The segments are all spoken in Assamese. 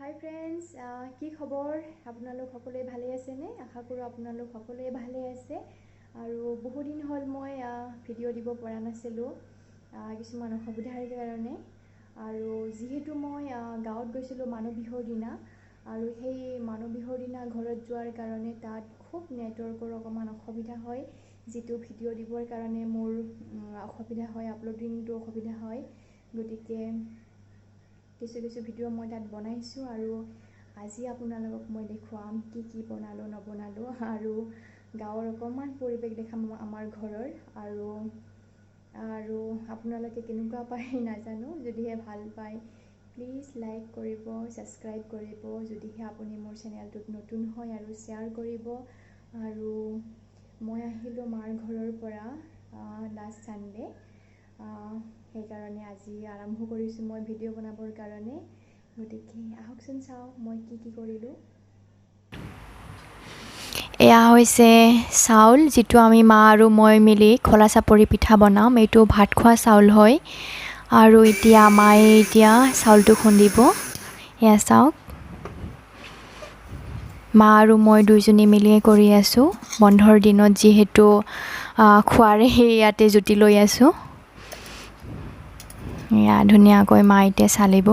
হাই ফ্ৰেণ্ডছ, কি খবৰ? আপোনালোক সকলোৱে ভালে আছেনে? আশা কৰোঁ আপোনালোক সকলোৱে ভালে আছে। আৰু বহুদিন হ'ল মই ভিডিঅ' দিব পৰা নাছিলোঁ কিছুমান অসুবিধাৰ কাৰণে। আৰু যিহেতু মই গাঁৱত গৈছিলোঁ মানুহ বিহুৰ দিনা, আৰু সেই মানুহ বিহুৰ দিনা ঘৰত যোৱাৰ কাৰণে তাত খুব নেটৱৰ্কৰ অকণমান অসুবিধা হয়, যিটো ভিডিঅ' দিবৰ কাৰণে মোৰ অসুবিধা হয়, আপলোডিংটো অসুবিধা হয়। গতিকে কিছু ভিডিঅ' মই তাত বনাইছোঁ, আৰু আজি আপোনালোকক মই দেখুৱাম কি বনালোঁ নবনালোঁ, আৰু গাঁৱৰ অকণমান পৰিৱেশ দেখাম আমাৰ ঘৰৰ। আৰু আপোনালোকে কেনেকুৱা পায় নাজানো। যদিহে ভাল পায় প্লিজ লাইক কৰিব, ছাবস্ক্ৰাইব কৰিব, যদিহে আপুনি মোৰ চেনেলটোত নতুন হয়, আৰু শ্বেয়াৰ কৰিব। আৰু মই আহিলোঁ মাৰ ঘৰৰ পৰা লাষ্ট ছানডে, সেইকাৰণে আজি আৰম্ভ কৰিছোঁ মই ভিডিঅ' বনাবৰ কাৰণে। গতিকে আহকচোন চাওঁ মই কি কৰিলোঁ। এয়া হৈছে চাউল, যিটো আমি মা আৰু মই মিলি খোলা চাপৰি পিঠা বনাম। এইটো ভাত খোৱা চাউল হয়। আৰু এতিয়া মায়ে চাউলটো খুন্দিব। এয়া চাওক, মা আৰু মই দুইজনী মিলিয়ে কৰি আছোঁ। বন্ধৰ দিনত যিহেতু খোৱাৰে ইয়াতে জুতি লৈ আছোঁ। এয়া ধুনীয়াকৈ মা এতিয়া চালিব।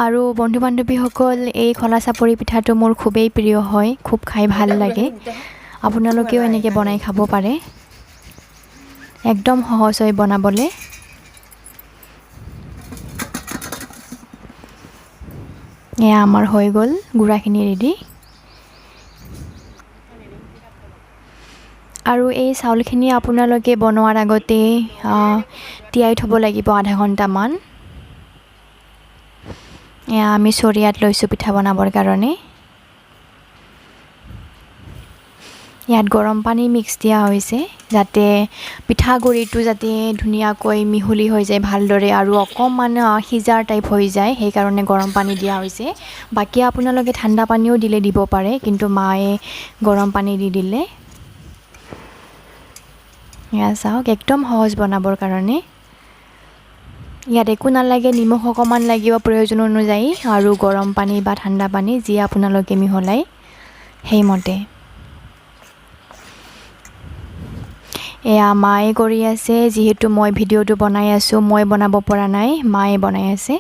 আৰু বন্ধু বান্ধৱীসকল, এই খোলা চাপৰি পিঠাটো মোৰ খুবেই প্ৰিয় হয়, খুব খাই ভাল লাগে। আপোনালোকেও এনেকৈ বনাই খাব পাৰে, একদম সহজ হয় বনাবলৈ। এয়া আমাৰ হৈ গ'ল গুড়াখিনি ৰেডি। আৰু এই চাউলখিনি আপোনালোকে বনোৱাৰ আগতে তিয়াই থ'ব লাগিব আধা ঘণ্টামান। এয়া আমি চৰিয়াত লৈছোঁ পিঠা বনাবৰ কাৰণে। ইয়াত গৰম পানী মিক্স দিয়া হৈছে, যাতে পিঠাগুড়িটো যাতে ধুনীয়াকৈ মিহলি হৈ যায় ভালদৰে, আৰু অকণমান সিজাৰ টাইপ হৈ যায়, সেইকাৰণে গৰম পানী দিয়া হৈছে। বাকী আপোনালোকে ঠাণ্ডা পানীও দিব পাৰে, কিন্তু মায়ে গৰম পানী দি দিলে। এয়া চাওক, একদম সহজ বনাবৰ কাৰণে। ইয়াত একো নালাগে, নিমখ অকণমান লাগিব প্ৰয়োজন অনুযায়ী, আৰু গৰম পানী বা ঠাণ্ডা পানী যি আপোনালোকে মিহলাই সেইমতে। এয়া মায়ে কৰি আছে, যিহেতু মই ভিডিঅ'টো বনাই আছোঁ, মই বনাব পৰা নাই, মায়ে বনাই আছে।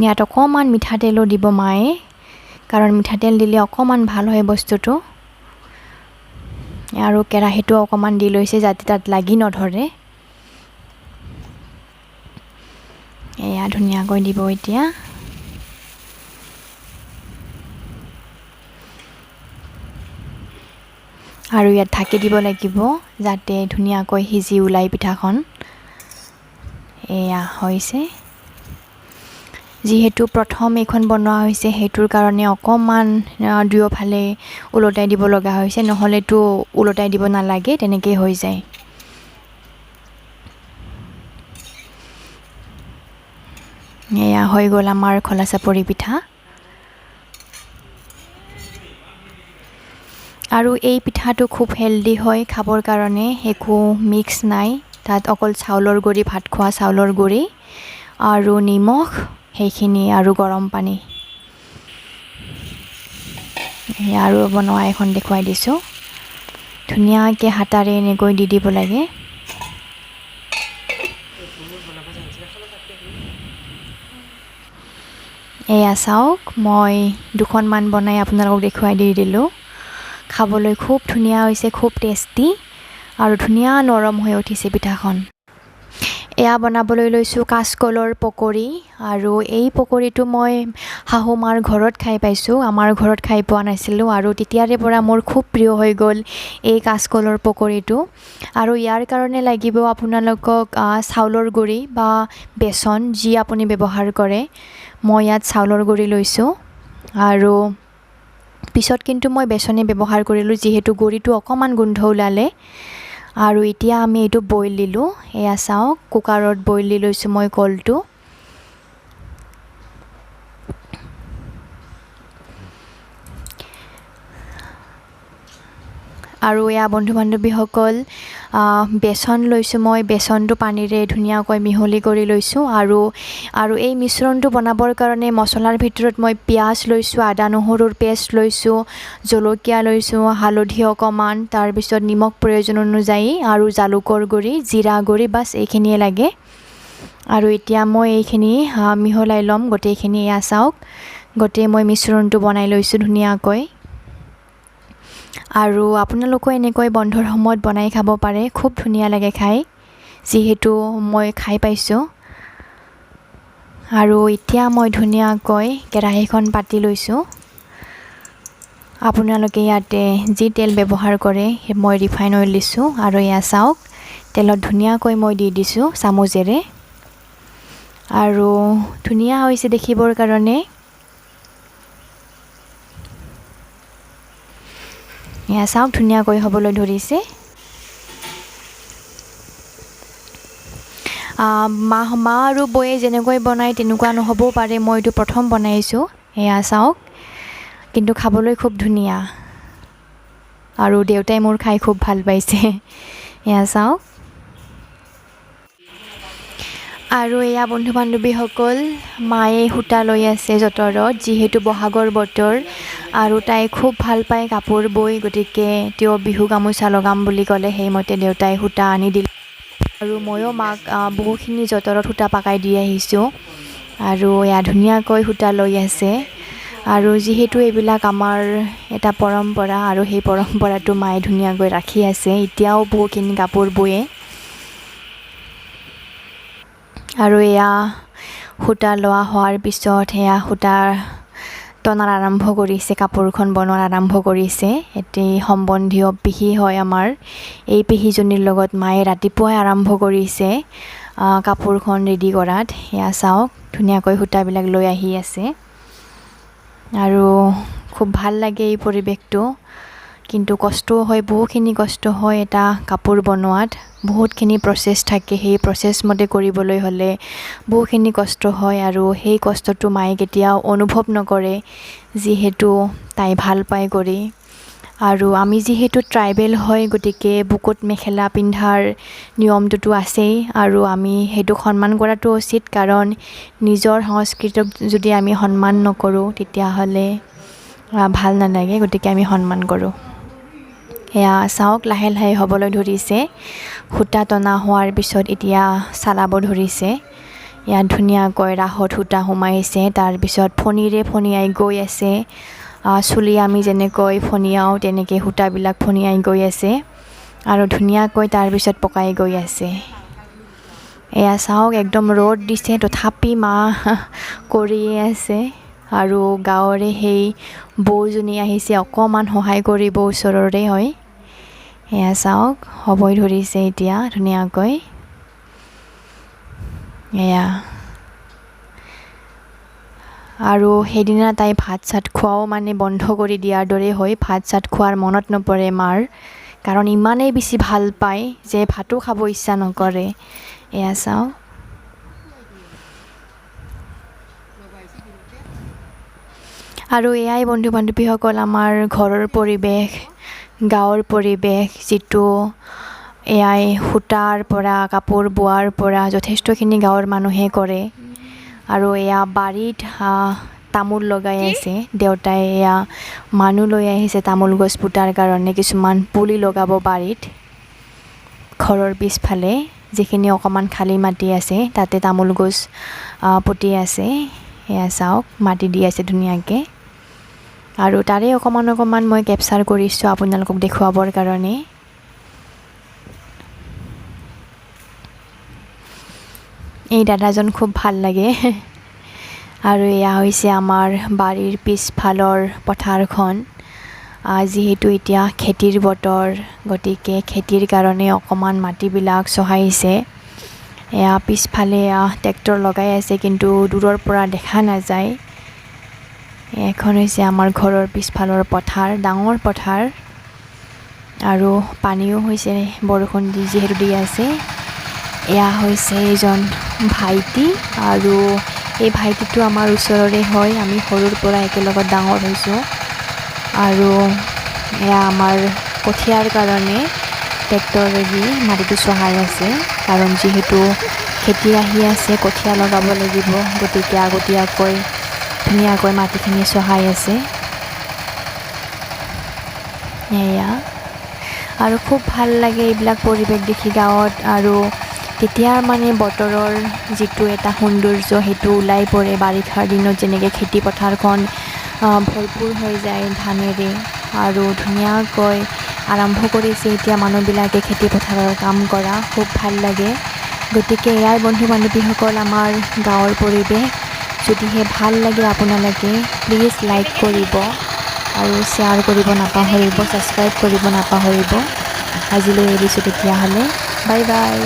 ইয়াত অকণমান মিঠাতেলো দিব মায়ে, কাৰণ মিঠাতেল দিলে অকণমান ভাল হয় বস্তুটো। আৰু কেৰাহীটো অকণমান দি লৈছে, যাতে তাত লাগি নধৰে। এয়া ধুনীয়াকৈ দিব এতিয়া। আৰু ইয়াত ঢাকি দিব লাগিব, যাতে ধুনীয়াকৈ সিজি ওলাই পিঠাখন। এয়া হৈছে, যিহেতু প্ৰথম এইখন বনোৱা হৈছে, সেইটোৰ কাৰণে অকণমান দুয়োফালে ওলটাই দিব লগা হৈছে, নহ'লেতো ওলটাই দিব নালাগে, তেনেকৈ হৈ যায়। এয়া হৈ গ'ল আমাৰ খোলা চাপৰি পিঠা। আৰু এই পিঠাটো খুব হেল্ডি হয় খাবৰ কাৰণে, একো মিক্স নাই তাত, অকল চাউলৰ গুড়ি, ভাত খোৱা চাউলৰ গুড়ি আৰু নিমখ, সেইখিনি আৰু গৰম পানী। আৰু বনোৱা এখন দেখুৱাই দিছোঁ। ধুনীয়াকৈ হাতাৰে এনেকৈ দি দিব লাগে। এয়া চাওক, মই দুখনমান বনাই আপোনালোকক দেখুৱাই দি দিলোঁ। খাবলৈ খুব ধুনীয়া হৈছে, খুব টেষ্টি, আৰু ধুনীয়া নৰম হৈ উঠিছে পিঠাখন। এয়া বনাবলৈ লৈছোঁ কাচকলৰ পকৰি, আৰু এই পকৰিটো মই শাহু মাৰ ঘৰত খাই পাইছোঁ, আমাৰ ঘৰত খাই পোৱা নাছিলোঁ, আৰু তেতিয়াৰে পৰা মোৰ খুব প্ৰিয় হৈ গ'ল এই কাচকলৰ পকৰিটো। আৰু ইয়াৰ কাৰণে লাগিব আপোনালোকক চাউলৰ গুড়ি বা বেচন, যি আপুনি ব্যৱহাৰ কৰে। মই ইয়াত চাউলৰ গুড়ি লৈছোঁ, আৰু পিছত কিন্তু মই বেচনে ব্যৱহাৰ কৰিলোঁ, যিহেতু গুড়িটো অকণমান গোন্ধ ওলালে। আৰু এতিয়া আমি এইটো বইল দিলোঁ। এয়া চাওক, কুকাৰত বইল দি লৈছোঁ মই কলটো। আৰু এয়া বন্ধু বান্ধৱীসকল বেচন লৈছোঁ মই বেচনটো পানীৰে ধুনীয়াকৈ মিহলি কৰি লৈছোঁ আৰু এই মিশ্ৰণটো বনাবৰ কাৰণে মছলাৰ ভিতৰত মই পিঁয়াজ লৈছোঁ, আদা নহৰুৰ পেষ্ট লৈছোঁ, জলকীয়া লৈছোঁ, হালধি অকণমান, তাৰপিছত নিমখ প্ৰয়োজন অনুযায়ী আৰু জালুকৰ গুড়ি, জিৰা গুড়ি, বাছ এইখিনিয়ে লাগে। আৰু এতিয়া মই এইখিনি মিহলাই ল'ম গোটেইখিনি। এয়া চাওক গোটেই মই মিশ্ৰণটো বনাই লৈছোঁ ধুনীয়াকৈ। আৰু আপোনালোকেও এনেকৈ বন্ধৰ সময়ত বনাই খাব পাৰে, খুব ধুনীয়া লাগে খাই, যিহেতু মই খাই পাইছোঁ। আৰু এতিয়া মই ধুনীয়াকৈ কেৰাহীখন পাতি লৈছোঁ। আপোনালোকে ইয়াতে যি তেল ব্যৱহাৰ কৰে, মই ৰিফাইন অইল দিছোঁ। আৰু এয়া চাওক তেলত ধুনীয়াকৈ মই দি দিছোঁ চামুচেৰে। আৰু ধুনীয়া হৈছে দেখিবৰ কাৰণে। এয়া চাওক ধুনীয়াকৈ হ'বলৈ ধৰিছে। মা আৰু বৌয়ে যেনেকৈ বনায় তেনেকুৱা নহ'বও পাৰে, মই এইটো প্ৰথম বনাইছোঁ। এয়া চাওক কিন্তু খাবলৈ খুব ধুনীয়া, আৰু দেউতাই মোৰ খাই খুব ভাল পাইছে। এয়া চাওক। আৰু এয়া বন্ধু বান্ধৱীসকল মায়ে সূতা লৈ আছে যঁতৰত, যিহেতু বহাগৰ বতৰ আৰু তাই খুব ভাল পায় কাপোৰ বৈ, গতিকে তেওঁ বিহু গামোচা লগাম বুলি ক'লে, সেইমতে দেউতাই সূতা আনি দিলে। আৰু ময়ো মাক বহুখিনি যঁতৰত সূতা পকাই দি আহিছোঁ। আৰু এয়া ধুনীয়াকৈ সূতা লৈ আছে। আৰু যিহেতু এইবিলাক আমাৰ এটা পৰম্পৰা, আৰু সেই পৰম্পৰাটো মায়ে ধুনীয়াকৈ ৰাখি আছে, এতিয়াও বহুখিনি কাপোৰ বয়ে। আৰু এয়া সূতা লোৱা হোৱাৰ পিছত এয়া সূতাৰ টনাৰ আৰম্ভ কৰিছে, কাপোৰখন বনোৱাৰ আৰম্ভ কৰিছে। এটি সম্বন্ধীয় পেহী হয় আমাৰ, এই পেহীজনীৰ লগত মায়ে ৰাতিপুৱাই আৰম্ভ কৰিছে কাপোৰখন ৰেডি কৰাত। এয়া চাওক ধুনীয়াকৈ সূতাবিলাক লৈ আহি আছে। আৰু খুব ভাল লাগে এই পৰিৱেশটো, কিন্তু কষ্টও হয়, বহুখিনি কষ্ট হয় এটা কাপোৰ বনোৱাত। বহুতখিনি প্ৰচেছ থাকে, সেই প্ৰচেছ মতে কৰিবলৈ হ'লে বহুখিনি কষ্ট হয়। আৰু সেই কষ্টটো মায়ে কেতিয়াও অনুভৱ নকৰে, যিহেতু তাই ভাল পায় কৰি। আৰু আমি যিহেতু ট্ৰাইবেল হয়, গতিকে বুকুত মেখেলা পিন্ধাৰ নিয়মটোতো আছেই, আৰু আমি সেইটোক সন্মান কৰাটো উচিত, কাৰণ নিজৰ সংস্কৃতিক যদি আমি সন্মান নকৰোঁ তেতিয়াহ'লে ভাল নালাগে, গতিকে আমি সন্মান কৰোঁ। এয়া চাওক লাহে লাহে হ'বলৈ ধৰিছে। সূতা টনা হোৱাৰ পিছত এতিয়া চালাব ধৰিছে। ইয়াত ধুনীয়াকৈ ৰাসত সূতা সোমাইছে, তাৰপিছত ফণীৰে ফণিয়াই গৈ আছে। চুলি আমি যেনেকৈ ফণিয়াওঁ তেনেকৈ সূতাবিলাক ফণিয়াই গৈ আছে, আৰু ধুনীয়াকৈ তাৰপিছত পকাই গৈ আছে। এয়া চাওক একদম ৰ'দ দিছে, তথাপি মা কৰিয়ে আছে। আৰু গাঁৱৰে সেই বৌজনী আহিছে অকণমান সহায় কৰিব, ওচৰৰে হয়। এয়া চাওক হ'বই ধৰিছে এতিয়া ধুনীয়াকৈ। এয়া আৰু সেইদিনা তাই ভাত চাত খোৱাও মানে বন্ধ কৰি দিয়াৰ দৰে হয়, ভাত চাত খোৱাৰ মনত নপৰে মাৰ, কাৰণ ইমানেই বেছি ভাল পায় যে ভাতো খাব ইচ্ছা নকৰে। এয়া চাওক। আৰু এয়াই বন্ধু বান্ধৱীসকল আমাৰ ঘৰৰ পৰিৱেশ, গাঁৱৰ পৰিৱেশ, যিটো এয়াই সূতাৰ পৰা কাপোৰ বোৱাৰ পৰা যথেষ্টখিনি গাঁৱৰ মানুহে কৰে। আৰু এয়া বাৰীত তামোল লগাই আছে, দেউতাই এয়া মানুহ লৈ আহিছে তামোল গছ পুতাৰ কাৰণে, কিছুমান পুলি লগাব বাৰীত। ঘৰৰ পিছফালে যিখিনি অকণমান খালী মাটি আছে তাতে তামোল গছ পুতি আছে। এয়া চাওক মাটি দি আছে ধুনীয়াকৈ। আৰু তাৰে অকণমান মই কেপচাৰ কৰিছোঁ আপোনালোকক দেখুৱাবৰ কাৰণে। এই দাদাজন খুব ভাল লাগে। আৰু এয়া হৈছে আমাৰ বাৰীৰ পিছফালৰ পথাৰখন। যিহেতু এতিয়া খেতিৰ বতৰ, গতিকে খেতিৰ কাৰণে অকণমান মাটিবিলাক চহাইছে। এয়া পিছফালে ট্ৰেক্টৰ লগাই আছে, কিন্তু দূৰৰ পৰা দেখা নাযায়। এখন হৈছে আমাৰ ঘৰৰ পিছফালৰ পথাৰ, ডাঙৰ পথাৰ, আৰু পানীও হৈছে বৰষুণ যিহেতু দি আছে। এয়া হৈছে এজন ভাইটি, আৰু এই ভাইটিটো আমাৰ ওচৰৰে হয়, আমি সৰুৰ পৰা একেলগত ডাঙৰ হৈছোঁ। আৰু এয়া আমাৰ কঠীয়াৰ কাৰণে ট্ৰেক্টৰেদি মাটিটো চহাই আছে, কাৰণ যিহেতু খেতি আহি আছে, কঠীয়া লগাব লাগিব, গতিকে আগতীয়াকৈ ধুনীয়াকৈ মাটিখিনি চহাই আছে। এয়া আৰু খুব ভাল লাগে এইবিলাক পৰিৱেশ দেখি গাঁৱত, আৰু তেতিয়াৰ মানে বতৰৰ যিটো এটা সৌন্দৰ্য সেইটো ওলাই পৰে। বাৰিষাৰ দিনত যেনেকৈ খেতি পথাৰখন ভৰপূৰ হৈ যায় ধানেৰে, আৰু ধুনীয়াকৈ আৰম্ভ কৰিছে এতিয়া মানুহবিলাকে খেতি পথাৰৰ কাম কৰা, খুব ভাল লাগে। গতিকে এয়াই বন্ধু বান্ধৱীসকল আমাৰ গাঁৱৰ পৰিৱেশ। যদিহে ভাল লাগে আপোনালোকে প্লিজ লাইক কৰিব আৰু শ্বেয়াৰ কৰিব নাপাহৰিব, ছাবস্ক্ৰাইব কৰিব নাপাহৰিব। আজিলৈ এৰিছোঁ তেতিয়াহ'লে, বাই বাই।